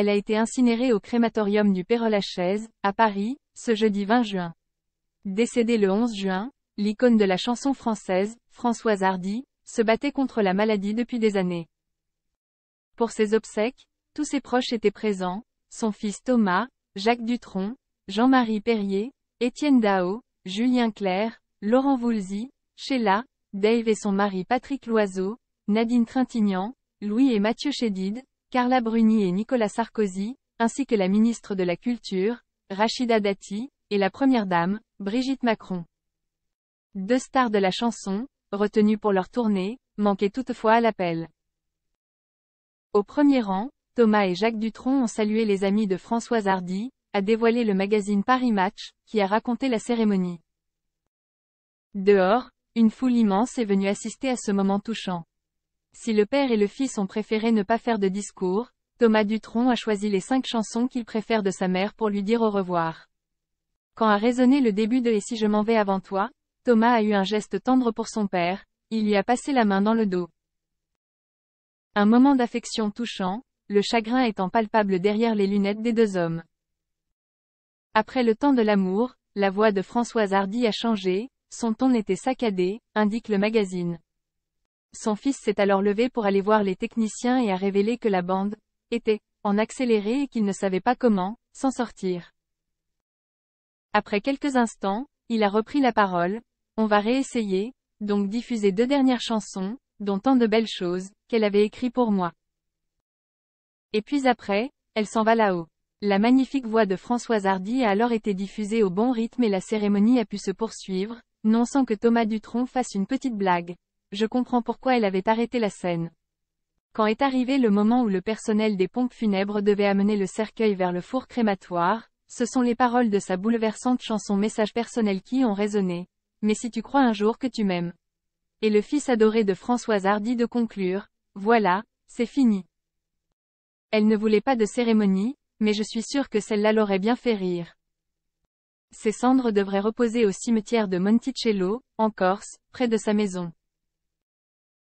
Elle a été incinérée au crématorium du Père-Lachaise, à Paris, ce jeudi 20 juin. Décédée le 11 juin, l'icône de la chanson française, Françoise Hardy, se battait contre la maladie depuis des années. Pour ses obsèques, tous ses proches étaient présents, son fils Thomas, Jacques Dutronc, Jean-Marie Perrier, Étienne Daho, Julien Clerc, Laurent Voulzy, Sheila, Dave et son mari Patrick Loiseau, Nadine Trintignant, Louis et Mathieu Chédid, Carla Bruni et Nicolas Sarkozy, ainsi que la ministre de la Culture, Rachida Dati, et la première dame, Brigitte Macron. Deux stars de la chanson, retenues pour leur tournée, manquaient toutefois à l'appel. Au premier rang, Thomas et Jacques Dutronc ont salué les amis de Françoise Hardy, a dévoilé le magazine Paris Match, qui a raconté la cérémonie. Dehors, une foule immense est venue assister à ce moment touchant. Si le père et le fils ont préféré ne pas faire de discours, Thomas Dutronc a choisi les 5 chansons qu'il préfère de sa mère pour lui dire au revoir. Quand a résonné le début de « Et si je m'en vais avant toi », Thomas a eu un geste tendre pour son père, il lui a passé la main dans le dos. Un moment d'affection touchant, le chagrin étant palpable derrière les lunettes des deux hommes. Après le temps de l'amour, la voix de Françoise Hardy a changé, son ton était saccadé, indique le magazine. Son fils s'est alors levé pour aller voir les techniciens et a révélé que la bande était en accéléré et qu'il ne savait pas comment s'en sortir. Après quelques instants, il a repris la parole. On va réessayer, donc diffuser 2 dernières chansons, dont tant de belles choses, qu'elle avait écrites pour moi. Et puis après, elle s'en va là-haut. La magnifique voix de Françoise Hardy a alors été diffusée au bon rythme et la cérémonie a pu se poursuivre, non sans que Thomas Dutronc fasse une petite blague. Je comprends pourquoi elle avait arrêté la scène. Quand est arrivé le moment où le personnel des pompes funèbres devait amener le cercueil vers le four crématoire, ce sont les paroles de sa bouleversante chanson Message personnel qui ont résonné. Mais si tu crois un jour que tu m'aimes. Et le fils adoré de Françoise Hardy de conclure, voilà, c'est fini. Elle ne voulait pas de cérémonie, mais je suis sûre que celle-là l'aurait bien fait rire. Ses cendres devraient reposer au cimetière de Monticello, en Corse, près de sa maison.